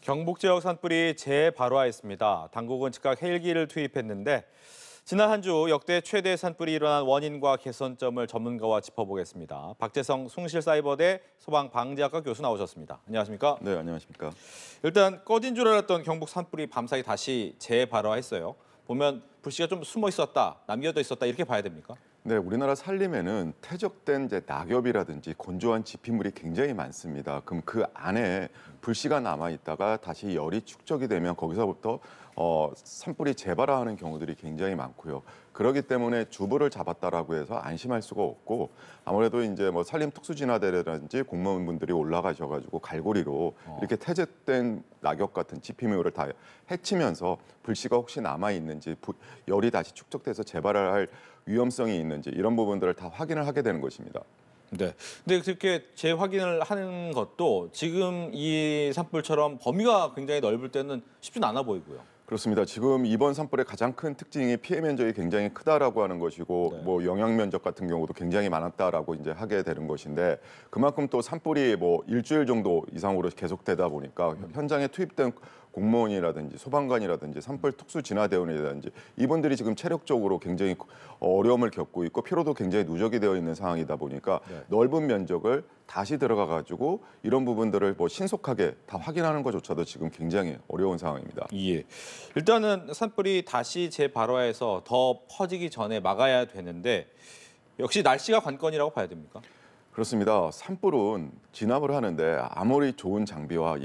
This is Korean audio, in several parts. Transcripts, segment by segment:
경북 지역 산불이 재발화했습니다. 당국은 즉각 헬기를 투입했는데 지난 한 주 역대 최대 산불이 일어난 원인과 개선점을 전문가와 짚어보겠습니다. 박재성 숭실사이버대 소방방재학과 교수 나오셨습니다. 안녕하십니까? 네, 안녕하십니까? 일단 꺼진 줄 알았던 경북 산불이 밤사이 다시 재발화했어요. 보면 불씨가 좀 숨어 있었다, 남겨져 있었다 이렇게 봐야 됩니까? 네, 우리나라 산림에는 퇴적된 낙엽이라든지 건조한 지피물이 굉장히 많습니다. 그럼 그 안에 불씨가 남아 있다가 다시 열이 축적이 되면 거기서부터 산불이 재발화하는 경우들이 굉장히 많고요. 그렇기 때문에 주부를 잡았다라고 해서 안심할 수가 없고 아무래도 이제 뭐 산림특수진화대라든지 공무원분들이 올라가셔가지고 갈고리로 이렇게 퇴적된 낙엽 같은 지피물을 다 해치면서 불씨가 혹시 남아 있는지 열이 다시 축적돼서 재발을 할 위험성이 있는지 이런 부분들을 다 확인을 하게 되는 것입니다. 네. 근데 그렇게 재확인을 하는 것도 지금 이 산불처럼 범위가 굉장히 넓을 때는 쉽지는 않아 보이고요. 그렇습니다. 지금 이번 산불의 가장 큰 특징이 피해 면적이 굉장히 크다라고 하는 것이고 네. 뭐 영향 면적 같은 경우도 굉장히 많았다라고 이제 하게 되는 것인데 그만큼 또 산불이 뭐 일주일 정도 이상으로 계속되다 보니까 현장에 투입된 공무원이라든지 소방관이라든지 산불 특수 진화대원이라든지 이분들이 지금 체력적으로 굉장히 어려움을 겪고 있고 피로도 굉장히 누적이 되어 있는 상황이다 보니까 네. 넓은 면적을 다시 들어가 가지고 이런 부분들을 뭐 신속하게 다 확인하는 것조차도 지금 굉장히 어려운 상황입니다. 예. 일단은 산불이 다시 재발화해서 더 퍼지기 전에 막아야 되는데 역시 날씨가 관건이라고 봐야 됩니까? 그렇습니다. 산불은 진압을 하는데 아무리 좋은 장비와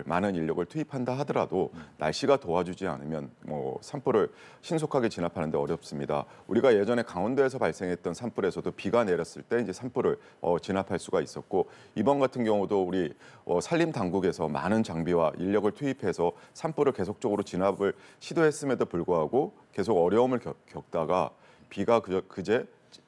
많은 인력을 투입한다 하더라도 날씨가 도와주지 않으면 뭐 산불을 신속하게 진압하는 데 어렵습니다. 우리가 예전에 강원도에서 발생했던 산불에서도 비가 내렸을 때 이제 산불을 진압할 수가 있었고 이번 같은 경우도 우리 산림 당국에서 많은 장비와 인력을 투입해서 산불을 계속적으로 진압을 시도했음에도 불구하고 계속 어려움을 겪다가 비가 그제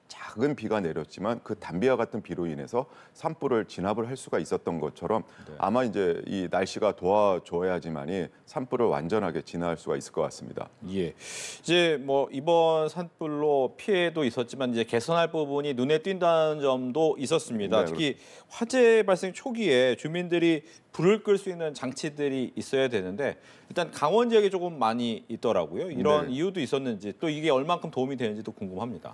작은 비가 내렸지만 그 단비와 같은 비로 인해서 산불을 진압을 할 수가 있었던 것처럼 네. 아마 이제 이 날씨가 도와줘야지만이 산불을 완전하게 진화할 수가 있을 것 같습니다. 예. 이제 뭐 이번 산불로 피해도 있었지만 이제 개선할 부분이 눈에 띈다는 점도 있었습니다. 네, 특히 화재 발생 초기에 주민들이 불을 끌 수 있는 장치들이 있어야 되는데 일단 강원 지역에 조금 많이 있더라고요. 이런 네. 이유도 있었는지 또 이게 얼만큼 도움이 되는지도 궁금합니다.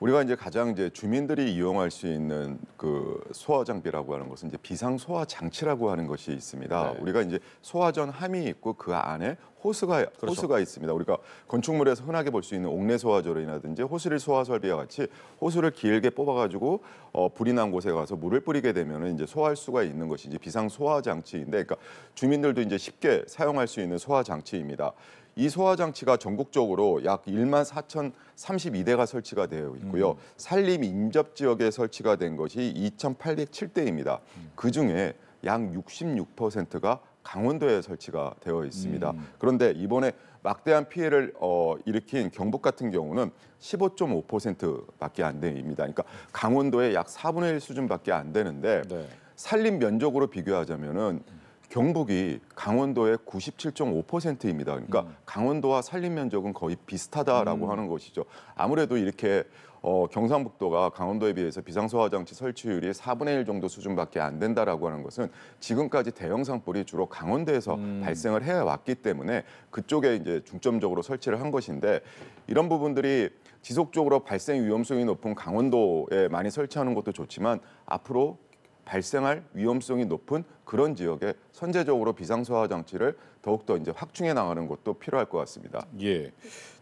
우리가 이제 가장 이제 주민들이 이용할 수 있는 그 소화 장비라고 하는 것은 이제 비상 소화 장치라고 하는 것이 있습니다. 네. 우리가 이제 소화전 함이 있고 그 안에 호스가 있습니다. 우리가 건축물에서 흔하게 볼 수 있는 옥내 소화조이라든지 호스릴 소화 설비와 같이 호스를 길게 뽑아가지고 불이 난 곳에 가서 물을 뿌리게 되면은 이제 소화할 수가 있는 것이 이제 비상 소화 장치인데, 그러니까 주민들도 이제 쉽게 사용할 수 있는 소화 장치입니다. 이 소화 장치가 전국적으로 약 14,032대가 설치가 되어 있고요. 산림 인접 지역에 설치가 된 것이 2,807대입니다. 그 중에 약 66%가 강원도에 설치가 되어 있습니다. 그런데 이번에 막대한 피해를 일으킨 경북 같은 경우는 15.5%밖에 안 됩니다. 그러니까 강원도의 약 4분의 1 수준밖에 안 되는데 네. 산림 면적으로 비교하자면은 경북이 강원도의 97.5%입니다. 그러니까 강원도와 산림 면적은 거의 비슷하다라고 하는 것이죠. 아무래도 이렇게 경상북도가 강원도에 비해서 비상소화장치 설치율이 4분의 1 정도 수준밖에 안 된다라고 하는 것은 지금까지 대형 산불이 주로 강원도에서 발생을 해왔기 때문에 그쪽에 이제 중점적으로 설치를 한 것인데 이런 부분들이 지속적으로 발생 위험성이 높은 강원도에 많이 설치하는 것도 좋지만 앞으로 발생할 위험성이 높은 그런 지역에 선제적으로 비상소화 장치를 더욱더 이제 확충해 나가는 것도 필요할 것 같습니다. 예.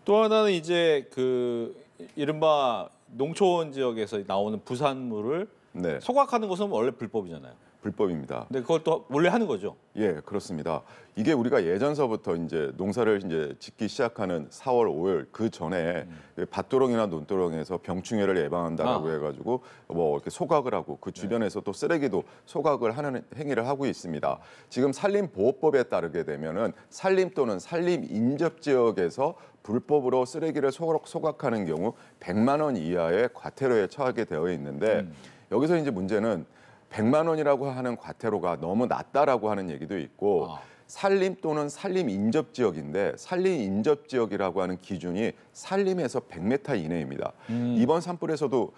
또 하나는 이제 그 이른바 농촌 지역에서 나오는 부산물을 네, 소각하는 것은 원래 불법이잖아요. 불법입니다. 근데 그걸 또 원래 하는 거죠. 예, 그렇습니다. 이게 우리가 예전서부터 이제 농사를 이제 짓기 시작하는 4월, 5월 그 전에 밭도렁이나 논도렁에서 병충해를 예방한다라고 해가지고 뭐 이렇게 소각을 하고 그 주변에서 또 쓰레기도 소각을 하는 행위를 하고 있습니다. 지금 산림보호법에 따르게 되면은 산림 또는 산림 인접 지역에서 불법으로 쓰레기를 소각하는 경우 100만 원 이하의 과태료에 처하게 되어 있는데 여기서 이제 문제는 100만 원이라고 하는 과태료가 너무 낮다라고 하는 얘기도 있고 산림 또는 산림 인접 지역인데 산림 인접 지역이라고 하는 기준이 산림에서 100m 이내입니다. 이번 산불에서도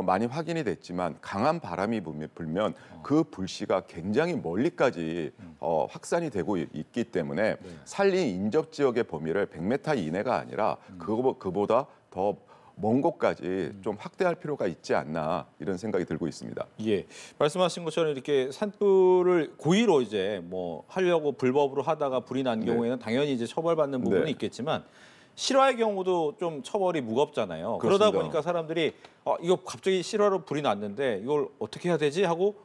많이 확인이 됐지만 강한 바람이 불면 그 불씨가 굉장히 멀리까지 확산이 되고 있기 때문에 산림 인접 지역의 범위를 100m 이내가 아니라 그보다 더 먼 곳까지 좀 확대할 필요가 있지 않나 이런 생각이 들고 있습니다. 예, 말씀하신 것처럼 이렇게 산불을 고의로 이제 뭐 하려고 불법으로 하다가 불이 난 경우에는 당연히 이제 처벌받는 부분은 있겠지만 실화의 경우도 좀 처벌이 무겁잖아요. 그러다 그렇습니다. 보니까 사람들이 이거 갑자기 실화로 불이 났는데 이걸 어떻게 해야 되지 하고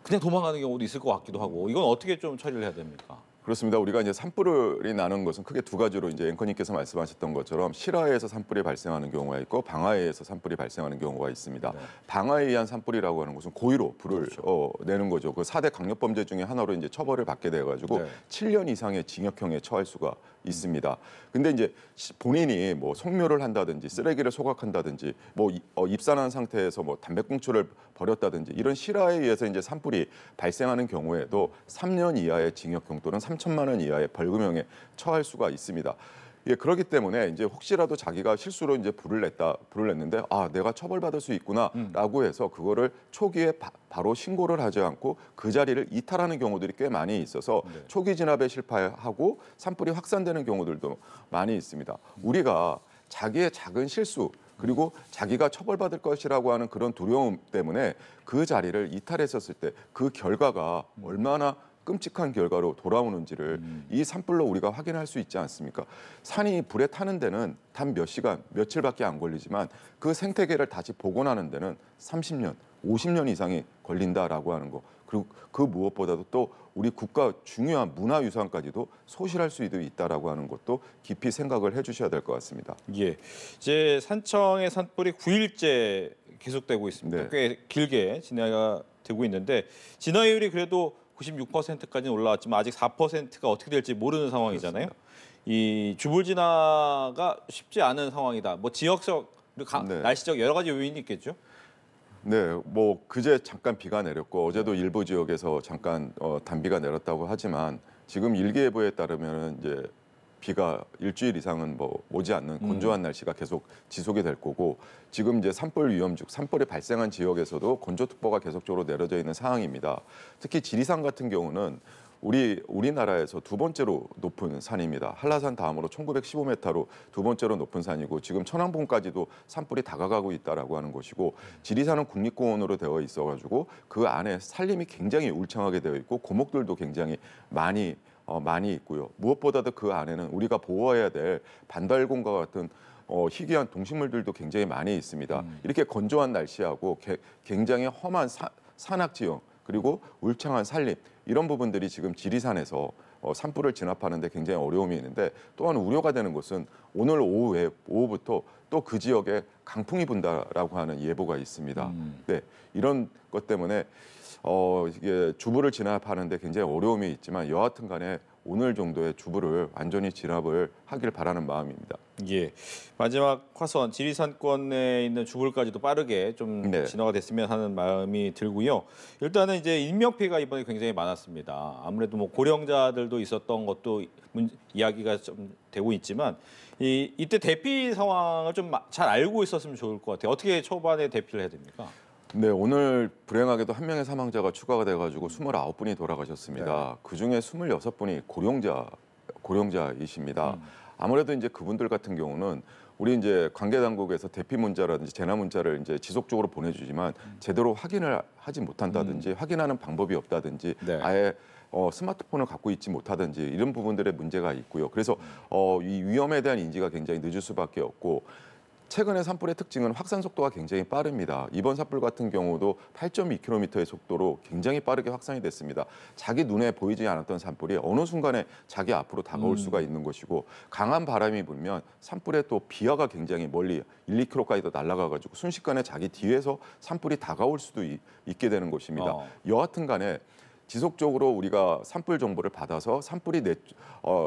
그냥 도망가는 경우도 있을 것 같기도 하고 이건 어떻게 좀 처리를 해야 됩니까? 그렇습니다. 우리가 이제 산불이 나는 것은 크게 두 가지로 이제 앵커님께서 말씀하셨던 것처럼 실화에서 산불이 발생하는 경우가 있고 방화에 의해서 산불이 발생하는 경우가 있습니다. 방화에 의한 산불이라고 하는 것은 고의로 불을 내는 거죠. 그 4대 강력범죄 중에 하나로 이제 처벌을 받게 돼 가지고 7년 이상의 징역형에 처할 수가 있습니다. 근데 이제 본인이 뭐 성묘를 한다든지 쓰레기를 소각한다든지 뭐 입산한 상태에서 뭐 담배꽁초를 버렸다든지 이런 실화에 의해서 이제 산불이 발생하는 경우에도 3년 이하의 징역형 또는 3천만 원 이하의 벌금형에 처할 수가 있습니다. 예, 그렇기 때문에 이제 혹시라도 자기가 실수로 이제 불을 냈는데 내가 처벌받을 수 있구나라고 해서 그거를 초기에 바로 신고를 하지 않고 그 자리를 이탈하는 경우들이 꽤 많이 있어서 초기 진압에 실패하고 산불이 확산되는 경우들도 많이 있습니다. 우리가 자기의 작은 실수 그리고 자기가 처벌받을 것이라고 하는 그런 두려움 때문에 그 자리를 이탈했었을 때 그 결과가 얼마나 끔찍한 결과로 돌아오는지를 이 산불로 우리가 확인할 수 있지 않습니까? 산이 불에 타는 데는 단 몇 시간, 며칠밖에 안 걸리지만 그 생태계를 다시 복원하는 데는 30년, 50년 이상이 걸린다라고 하는 거. 그리고 그 무엇보다도 또 우리 국가 중요한 문화유산까지도 소실할 수도 있다라고 하는 것도 깊이 생각을 해주셔야 될 것 같습니다. 예, 이제 산청의 산불이 9일째 계속되고 있습니다. 꽤 길게 진화가 되고 있는데 진화율이 그래도 96%까지는 올라왔지만 아직 4%가 어떻게 될지 모르는 상황이잖아요. 그렇습니다. 이 주불 진화가 쉽지 않은 상황이다. 뭐 지역적 그리고 날씨적 여러 가지 요인이 있겠죠. 네, 뭐 그제 잠깐 비가 내렸고 어제도 일부 지역에서 잠깐 단비가 내렸다고 하지만 지금 일기예보에 따르면 이제 비가 일주일 이상은 뭐 오지 않는 건조한 날씨가 계속 지속이 될 거고 지금 이제 산불 위험중, 산불이 발생한 지역에서도 건조특보가 계속적으로 내려져 있는 상황입니다. 특히 지리산 같은 경우는 우리나라에서 두 번째로 높은 산입니다. 한라산 다음으로 1915m로 두 번째로 높은 산이고 지금 천왕봉까지도 산불이 다가가고 있다라고 하는 것이고 지리산은 국립공원으로 되어 있어가지고 그 안에 산림이 굉장히 울창하게 되어 있고 고목들도 굉장히 많이 있고요. 무엇보다도 그 안에는 우리가 보호해야 될 반달곰과 같은 희귀한 동식물들도 굉장히 많이 있습니다. 이렇게 건조한 날씨하고 굉장히 험한 산악지형 그리고 울창한 산림 이런 부분들이 지금 지리산에서 산불을 진압하는 데 굉장히 어려움이 있는데 또한 우려가 되는 것은 오늘 오후부터 또 그 지역에 강풍이 분다라고 하는 예보가 있습니다. 네, 이런 것 때문에 이게 주불을 진압하는 데 굉장히 어려움이 있지만 여하튼 간에 오늘 정도의 주불을 완전히 진압을 하길 바라는 마음입니다. 예, 마지막 화선 지리산권에 있는 주불까지도 빠르게 좀 진화가 됐으면 하는 마음이 들고요. 일단은 이제 인명 피해가 이번에 굉장히 많았습니다. 아무래도 뭐 고령자들도 있었던 것도 이야기가 좀 되고 있지만 이때 대피 상황을 좀 잘 알고 있었으면 좋을 것 같아요. 어떻게 초반에 대피를 해야 됩니까? 네, 오늘 불행하게도 한 명의 사망자가 추가가 돼가지고 29분이 돌아가셨습니다. 그중에 26분이 고령자이십니다. 아무래도 이제 그분들 같은 경우는 우리 이제 관계 당국에서 대피 문자라든지 재난 문자를 이제 지속적으로 보내주지만 제대로 확인을 하지 못한다든지 확인하는 방법이 없다든지 아예 스마트폰을 갖고 있지 못하든지 이런 부분들의 문제가 있고요. 그래서 이 위험에 대한 인지가 굉장히 늦을 수밖에 없고 최근의 산불의 특징은 확산 속도가 굉장히 빠릅니다. 이번 산불 같은 경우도 8.2km의 속도로 굉장히 빠르게 확산이 됐습니다. 자기 눈에 보이지 않았던 산불이 어느 순간에 자기 앞으로 다가올 수가 있는 것이고 강한 바람이 불면 산불에 또 비화가 굉장히 멀리 1, 2km까지도 날아가가지고 순식간에 자기 뒤에서 산불이 다가올 수도 있게 되는 것입니다. 여하튼 간에 지속적으로 우리가 산불 정보를 받아서 산불이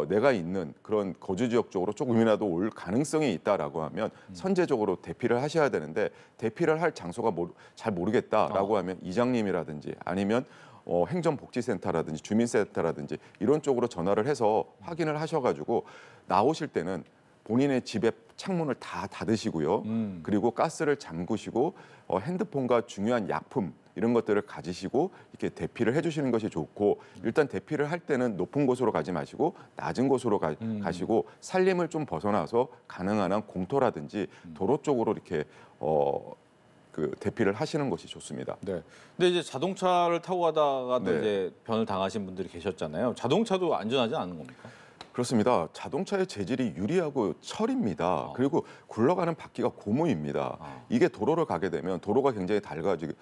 내가 있는 그런 거주 지역 쪽으로 조금이라도 올 가능성이 있다라고 하면 선제적으로 대피를 하셔야 되는데 대피를 할 장소가 잘 모르겠다라고 하면 이장님이라든지 아니면 행정복지센터라든지 주민센터라든지 이런 쪽으로 전화를 해서 확인을 하셔가지고 나오실 때는 본인의 집에 창문을 다 닫으시고요. 그리고 가스를 잠그시고 핸드폰과 중요한 약품 이런 것들을 가지시고 이렇게 대피를 해주시는 것이 좋고, 일단 대피를 할 때는 높은 곳으로 가지 마시고 낮은 곳으로 가시고 산림을 좀 벗어나서 가능한 한 공터라든지 도로 쪽으로 이렇게 그 대피를 하시는 것이 좋습니다. 네. 근데 이제 자동차를 타고 가다가도 네. 이제 변을 당하신 분들이 계셨잖아요. 자동차도 안전하지 않은 겁니까? 그렇습니다. 자동차의 재질이 유리하고 철입니다. 그리고 굴러가는 바퀴가 고무입니다. 이게 도로를 가게 되면 도로가 굉장히 달가지고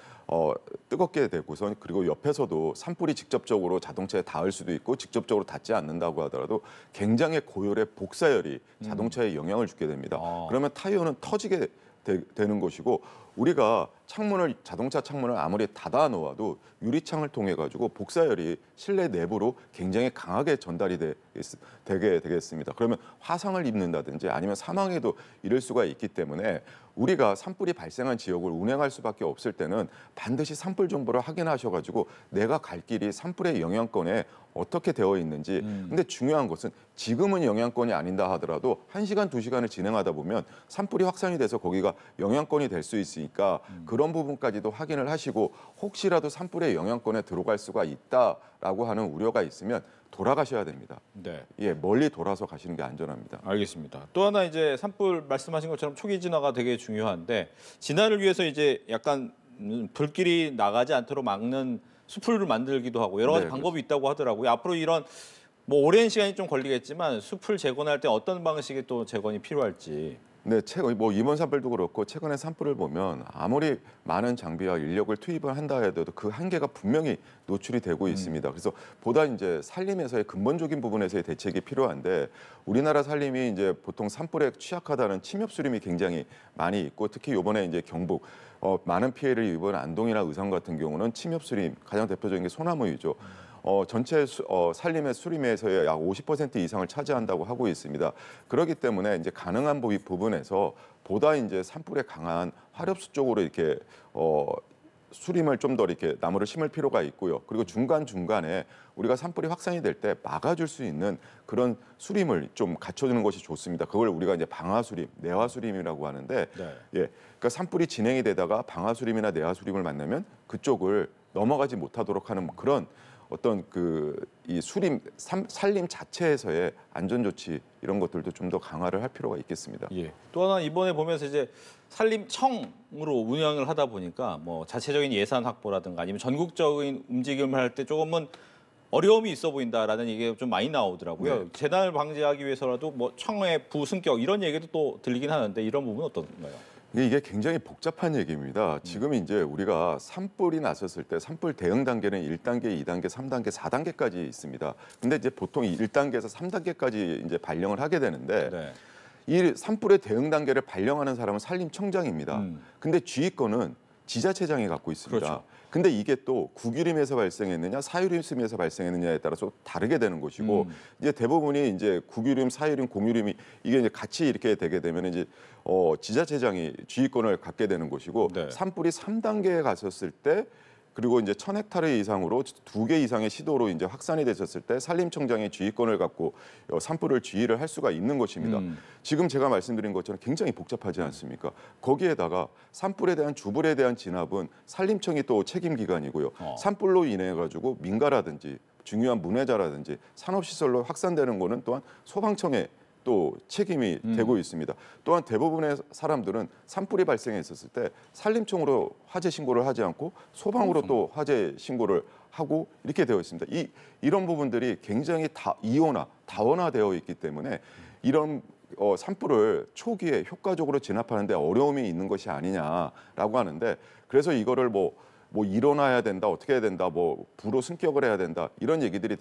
뜨겁게 되고서, 그리고 옆에서도 산불이 직접적으로 자동차에 닿을 수도 있고 직접적으로 닿지 않는다고 하더라도 굉장히 고열의 복사열이 자동차에 영향을 주게 됩니다. 그러면 타이어는 터지게 되는 것이고, 우리가 자동차 창문을 아무리 닫아 놓아도 유리창을 통해 가지고 복사열이 실내 내부로 굉장히 강하게 전달이 되게 되겠습니다. 그러면 화상을 입는다든지 아니면 사망에도 이를 수가 있기 때문에 우리가 산불이 발생한 지역을 운행할 수밖에 없을 때는 반드시 산불 정보를 확인하셔가지고 내가 갈 길이 산불의 영향권에 어떻게 되어 있는지. 근데 중요한 것은 지금은 영향권이 아닌다 하더라도 1시간, 2시간을 진행하다 보면 산불이 확산이 돼서 거기가 영향권이 될 수 있으니까 그런 부분까지도 확인을 하시고, 혹시라도 산불의 영향권에 들어갈 수가 있다라고 하는 우려가 있으면 돌아가셔야 됩니다. 네. 예, 멀리 돌아서 가시는 게 안전합니다. 알겠습니다. 또 하나 이제 산불 말씀하신 것처럼 초기 진화가 되게 중요한데, 진화를 위해서 이제 약간 불길이 나가지 않도록 막는 숲을 만들기도 하고 여러 가지 네, 방법이 있다고 하더라고요. 앞으로 이런 뭐 오랜 시간이 좀 걸리겠지만 숲을 재건할 때 어떤 방식의 또 재건이 필요할지. 네, 이번 산불도 그렇고 최근에 산불을 보면 아무리 많은 장비와 인력을 투입을 한다 해도 그 한계가 분명히 노출이 되고 있습니다. 그래서 보다 이제 산림에서의 근본적인 부분에서의 대책이 필요한데, 우리나라 산림이 이제 보통 산불에 취약하다는 침엽 수림이 굉장히 많이 있고, 특히 이번에 이제 경북 많은 피해를 입은 안동이나 의성 같은 경우는 침엽 수림, 가장 대표적인 게 소나무이죠. 전체 산림의 수림에서의 약 50% 이상을 차지한다고 하고 있습니다. 그렇기 때문에 이제 가능한 부분에서 보다 이제 산불에 강한 화렵수 쪽으로 이렇게 수림을 좀 더 이렇게 나무를 심을 필요가 있고요. 그리고 중간중간에 우리가 산불이 확산이 될 때 막아줄 수 있는 그런 수림을 좀 갖춰주는 것이 좋습니다. 그걸 우리가 이제 방화수림, 내화수림이라고 하는데, 네. 예, 그러니까 산불이 진행이 되다가 방화수림이나 내화수림을 만나면 그쪽을 넘어가지 못하도록 하는 그런 어떤 이 산림 자체에서의 안전 조치 이런 것들도 좀 더 강화를 할 필요가 있겠습니다. 예. 또 하나 이번에 보면서 이제 산림청으로 운영을 하다 보니까 뭐 자체적인 예산 확보라든가 아니면 전국적인 움직임을 할 때 조금은 어려움이 있어 보인다라는 얘기가 좀 많이 나오더라고요. 네. 재난을 방지하기 위해서라도 뭐 청의 부승격 이런 얘기도 또 들리긴 하는데 이런 부분은 어떤가요? 이게 굉장히 복잡한 얘기입니다. 지금 이제 우리가 산불이 났었을 때 산불 대응 단계는 1단계, 2단계, 3단계, 4단계까지 있습니다. 근데 이제 보통 1단계에서 3단계까지 이제 발령을 하게 되는데, 네. 이 산불의 대응 단계를 발령하는 사람은 산림청장입니다. 근데 지휘권은 지자체장이 갖고 있습니다. 그렇죠. 근데 이게 또 국유림에서 발생했느냐 사유림에서 발생했느냐에 따라서 다르게 되는 것이고, 이제 대부분이 이제 국유림, 사유림, 공유림이 이게 이제 같이 이렇게 되게 되면 이제 지자체장이 지휘권을 갖게 되는 것이고, 네. 산불이 3단계에 갔었을 때, 그리고 이제 1,000헥타르 이상으로 2개 이상의 시도로 이제 확산이 됐었을 때 산림청장의 지휘권을 갖고 산불을 지휘를 할 수가 있는 것입니다. 지금 제가 말씀드린 것처럼 굉장히 복잡하지 않습니까? 거기에다가 산불에 대한 주불에 대한 진압은 산림청이 또 책임 기관이고요. 산불로 인해 가지고 민가라든지 중요한 문해자라든지 산업시설로 확산되는 거는 또한 소방청의 또 책임이 되고 있습니다. 또한 대부분의 사람들은 산불이 발생했었을 때 산림청으로 화재 신고를 하지 않고 소방으로 또 화재 신고를 하고 이렇게 되어 있습니다. 이런 부분들이 굉장히 다원화되어 있기 때문에 이런 산불을 초기에 효과적으로 진압하는 데 어려움이 있는 것이 아니냐라고 하는데, 그래서 이거를 뭐 일어나야 된다, 어떻게 해야 된다, 뭐 불호 승격을 해야 된다, 이런 얘기들이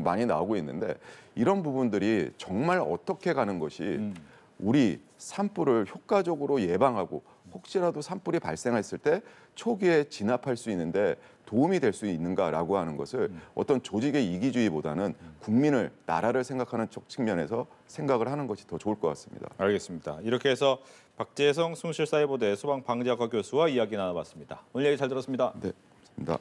많이 나오고 있는데, 이런 부분들이 정말 어떻게 가는 것이 우리 산불을 효과적으로 예방하고 혹시라도 산불이 발생했을 때 초기에 진압할 수 있는데 도움이 될 수 있는가라고 하는 것을 어떤 조직의 이기주의보다는 국민을, 나라를 생각하는 측면에서 생각을 하는 것이 더 좋을 것 같습니다. 알겠습니다. 이렇게 해서 박재성 숭실사이버대 소방방재학과 교수와 이야기 나눠봤습니다. 오늘 얘기 잘 들었습니다. 네, 좋습니다.